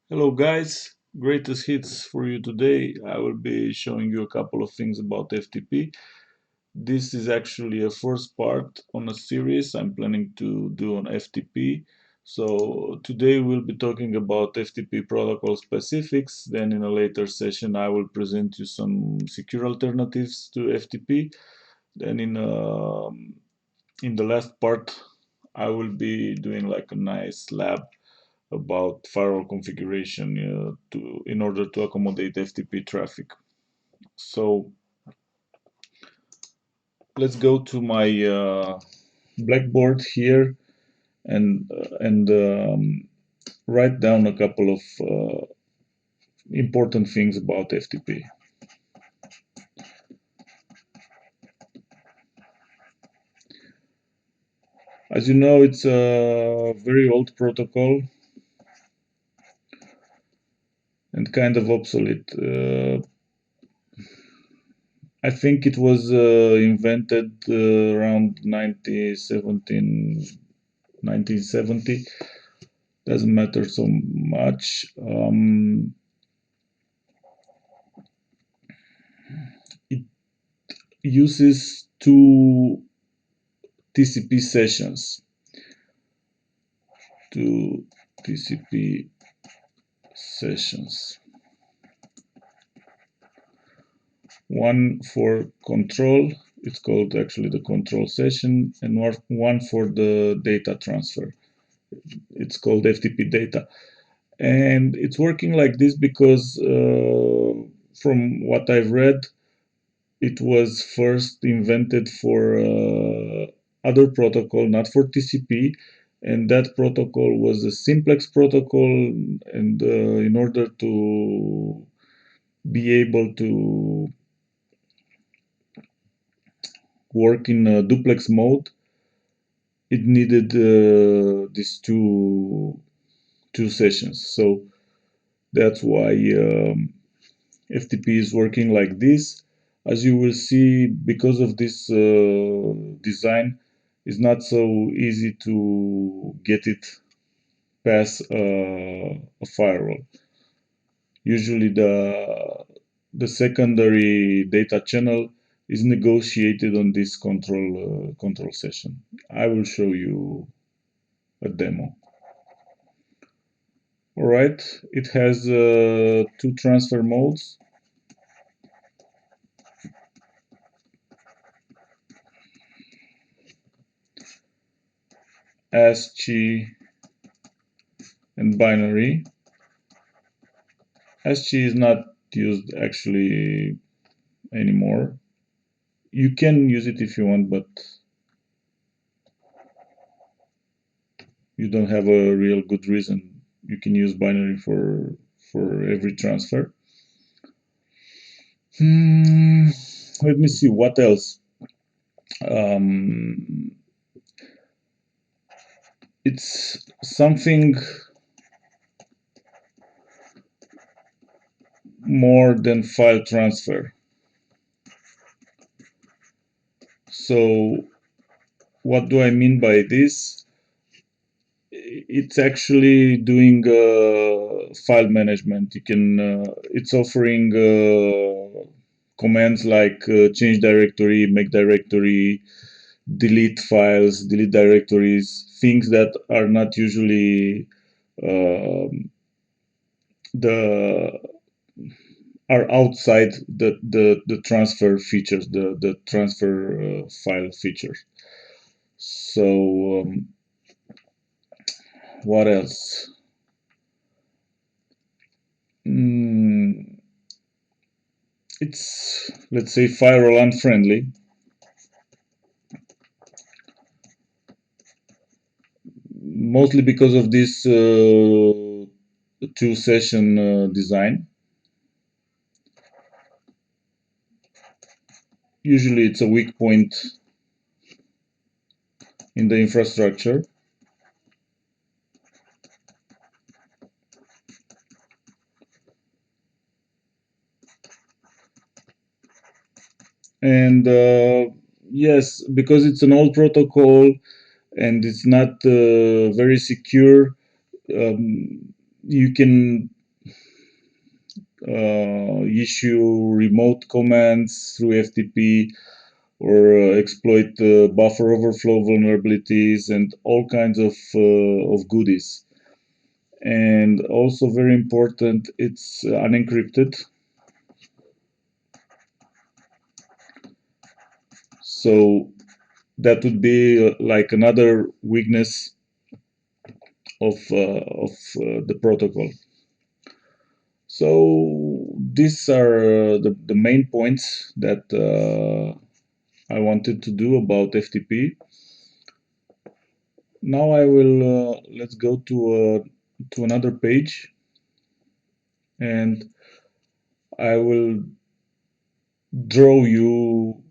Hello guys, greatest hits for you today. I will be showing you a couple of things about FTP. This is actually a first part on a series I'm planning to do on FTP. So today we'll be talking about FTP protocol specifics. Then in a later session I will present you some secure alternatives to FTP. Then in the last part I will be doing like a nice lab about firewall configuration in order to accommodate FTP traffic. So let's go to my blackboard here and write down a couple of important things about FTP. As you know, it's a very old protocol and kind of obsolete. I think it was invented around 1970. Doesn't matter so much. It uses two TCP sessions. Two TCP sessions. One for control, it's called actually the control session, and one for the data transfer. It's called FTP data. And it's working like this because from what I've read, it was first invented for other protocol, not for TCP, and that protocol was a simplex protocol. And in order to be able to work in a duplex mode, it needed these two sessions. So that's why FTP is working like this. As you will see, because of this design, it's not so easy to get it past a firewall. Usually the secondary data channel is negotiated on this control session. I will show you a demo. All right, it has two transfer modes. ASCII and binary. ASCII is not used actually anymore. You can use it if you want, but you don't have a real good reason. You can use binary for every transfer. Let me see what else. It's something more than file transfer. So what do I mean by this? It's actually doing file management. You can it's offering commands like change directory, make directory, delete files, delete directories, things that are not usually the are outside the transfer features, the transfer file features. So what else? It's, let's say, firewall unfriendly. Mostly because of this two session design. Usually it's a weak point in the infrastructure. And yes, because it's an old protocol and it's not very secure, you can issue remote commands through FTP, or exploit buffer overflow vulnerabilities and all kinds of goodies. And also very important, it's unencrypted. So that would be like another weakness of the protocol. So these are the main points that I wanted to do about FTP. Now I will let's go to another page, and I will draw you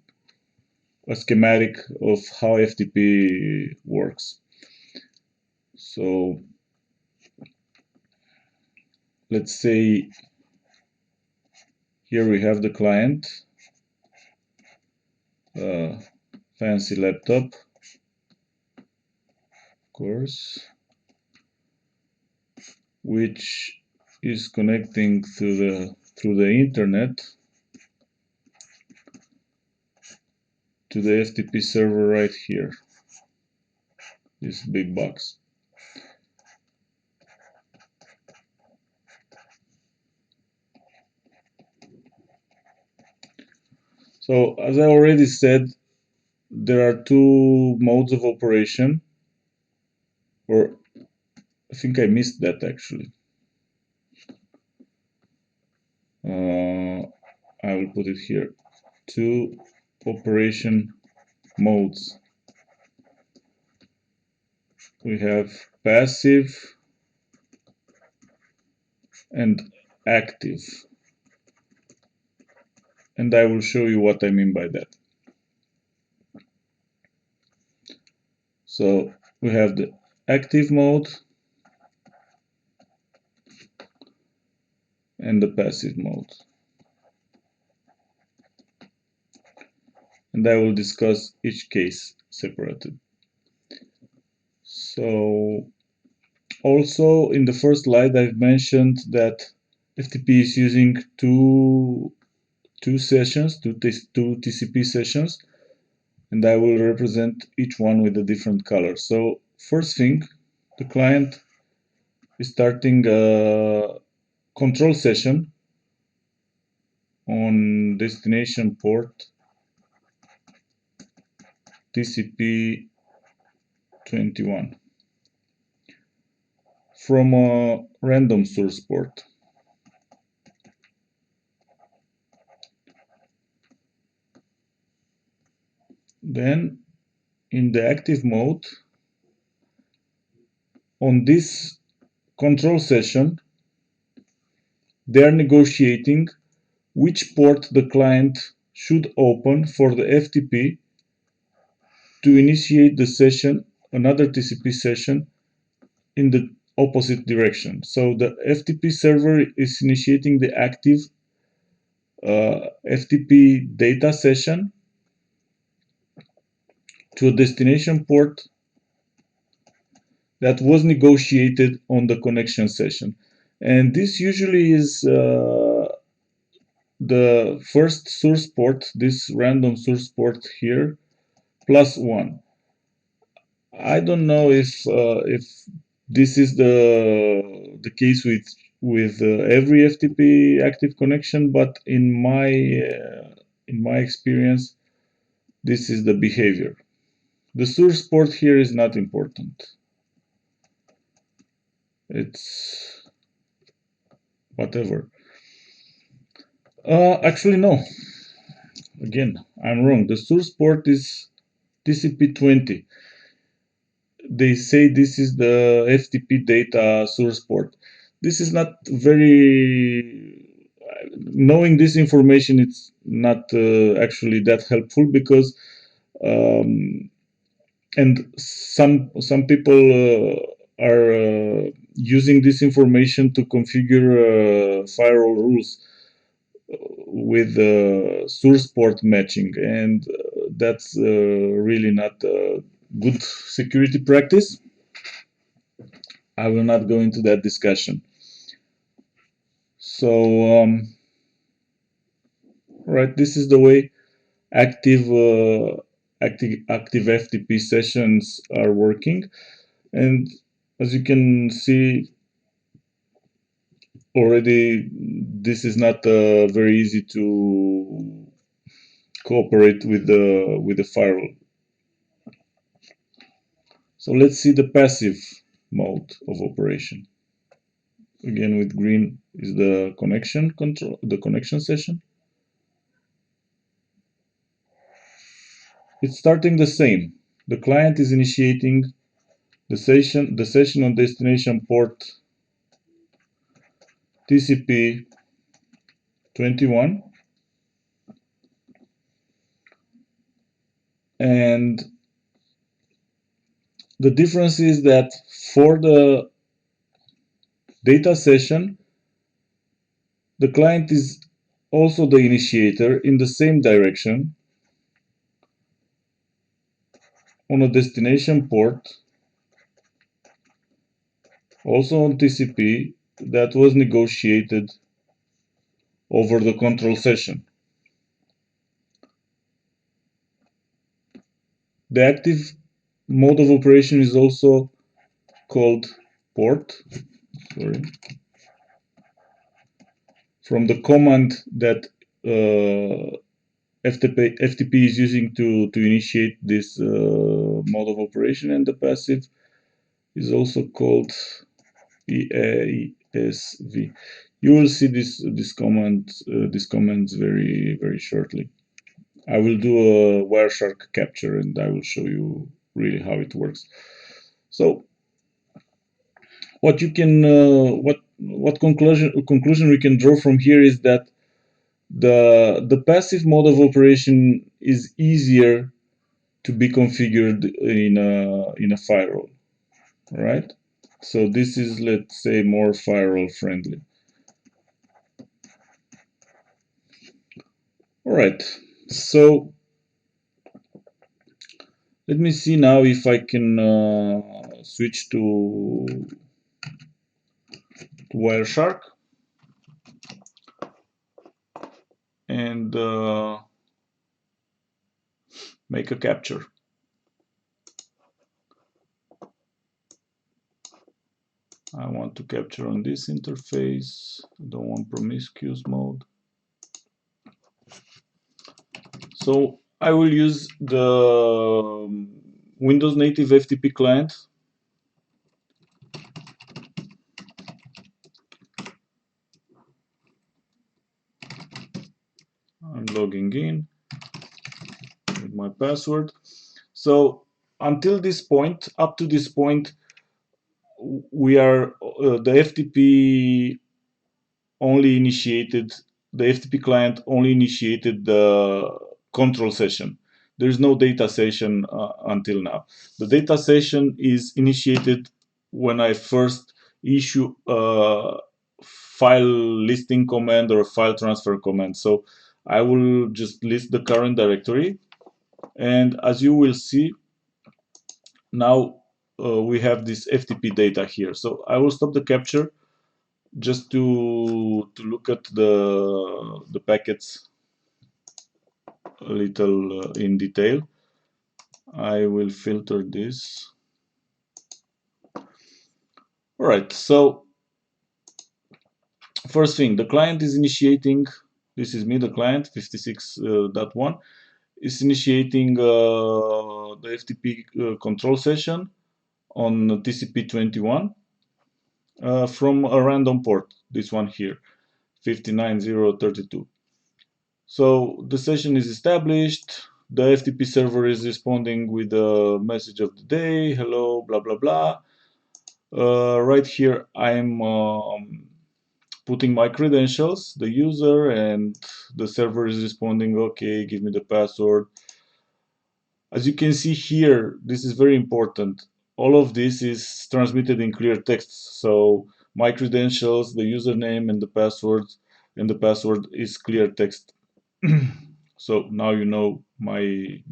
a schematic of how FTP works. So let's say here we have the client, fancy laptop, of course, which is connecting through the internet to the FTP server right here, this big box. So as I already said, there are two modes of operation, or I think I missed that actually. I will put it here. Two operation modes. We have passive and active. And I will show you what I mean by that. So we have the active mode and the passive mode. And I will discuss each case separated. So also in the first slide I've mentioned that FTP is using two sessions, two TCP sessions, and I will represent each one with a different color. So first thing, the client is starting a control session on destination port TCP 21 from a random source port. Then in the active mode, on this control session, they are negotiating which port the client should open for the FTP to initiate the session, another TCP session, in the opposite direction. So the FTP server is initiating the active FTP data session to a destination port that was negotiated on the connection session. And this usually is the first source port, this random source port here, +1. I don't know if this is the case with every FTP active connection, but in my experience, this is the behavior. The source port here is not important. It's whatever. Actually, no. Again, I'm wrong. The source port is TCP20. They say this is the FTP data source port. This is not very. Knowing this information, it's not actually that helpful because, and some people are using this information to configure firewall rules with source port matching, and that's really not a good security practice. I will not go into that discussion. So Right, this is the way active active FTP sessions are working, and as you can see already, this is not very easy to cooperate with the firewall. So let's see the passive mode of operation. Again, with green is the connection control, the connection session. It's starting the same. The client is initiating the session on destination port TCP 21, and the difference is that for the data session, the client is also the initiator in the same direction on a destination port, also on TCP, that was negotiated over the control session. The active mode of operation is also called port, sorry, from the command that FTP is using to initiate this mode of operation, and the passive is also called EASV. You will see this commands very shortly. I will do a Wireshark capture and I will show you really how it works. So what you can what conclusion we can draw from here is that the passive mode of operation is easier to be configured in a firewall, right? So this is, let's say, more firewall friendly. All right, so let me see now if I can switch to Wireshark and make a capture. I want to capture on this interface. I don't want promiscuous mode. So I will use the Windows native FTP client. I'm logging in with my password. So until this point, up to this point, we are the FTP only initiated, the FTP client only initiated the control session. There is no data session until now. The data session is initiated when I first issue a file listing command or a file transfer command. So I will just list the current directory, and as you will see now, we have this FTP data here. So I will stop the capture just to look at the packets a little in detail. I will filter this. All right, so first thing, the client is initiating, this is me, the client, 56.1, is initiating the FTP control session on TCP 21 from a random port, this one here, 59032. So the session is established. The FTP server is responding with a message of the day, hello, blah, blah, blah. Right here, I'm putting my credentials, the user, and the server is responding, okay, give me the password. As you can see here, this is very important. All of this is transmitted in clear text. So my credentials, the username, and the password is clear text. So now you know my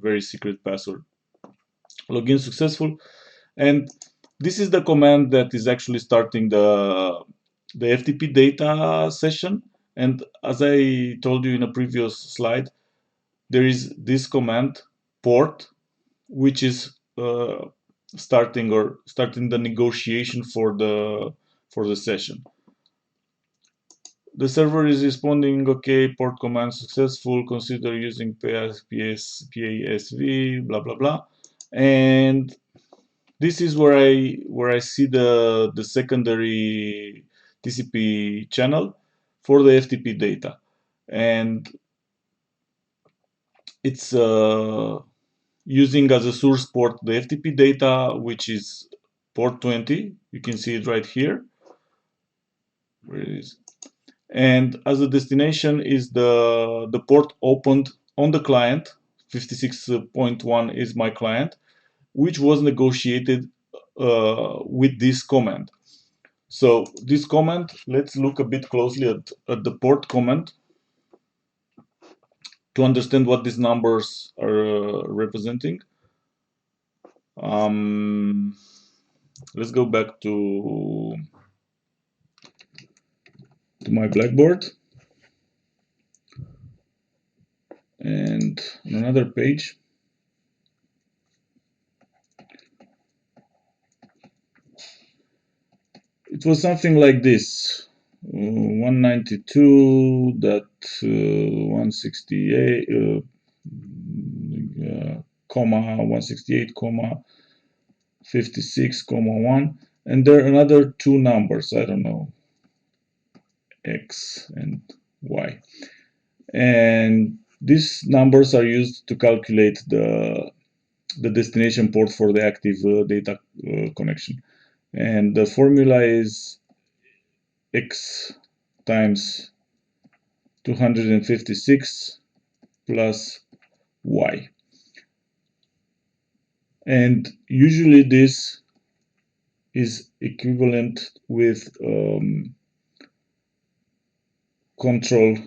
very secret password. Login successful, and this is the command that is actually starting the FTP data session, And as I told you in a previous slide, there is this command port, which is starting the negotiation for the session. The server is responding, okay, port command successful, consider using PASV, blah blah blah. And this is where I see the secondary TCP channel for the FTP data. And it's using as a source port the FTP data, which is port 20. You can see it right here. Where it is. And as a destination is the port opened on the client. 56.1 is my client, which was negotiated with this command. So this command, let's look a bit closely at the port command to understand what these numbers are representing. Let's go back to my Blackboard. And on another page, it was something like this: 192.168, comma 168, comma 56, comma 1, and there are another two numbers. I don't know, X and Y, and these numbers are used to calculate the destination port for the active data connection. And the formula is X times 256 plus Y. And usually this is equivalent with control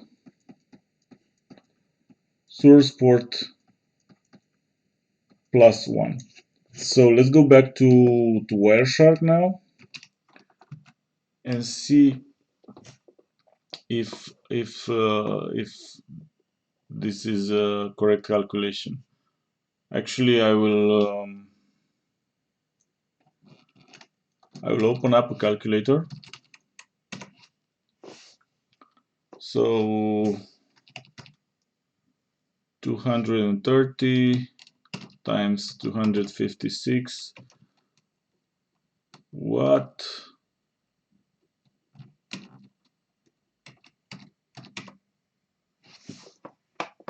source port plus 1. So let's go back to Wireshark now and see if this is a correct calculation. Actually, I will open up a calculator. So 230 times 256. What?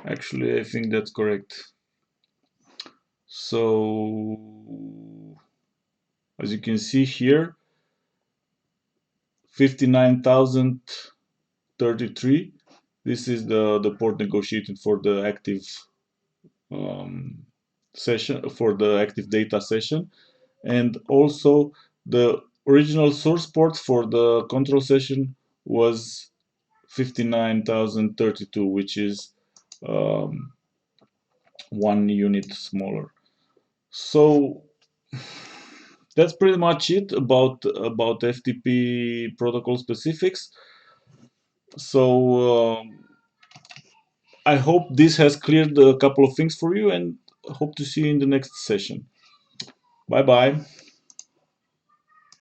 Actually, I think that's correct. So, as you can see here, 59,033. This is the port negotiated for the active session, for the active data session, and also the original source port for the control session was 59,032, which is 1 unit smaller. So that's pretty much it about FTP protocol specifics. So I hope this has cleared a couple of things for you, and hope to see you in the next session. Bye bye.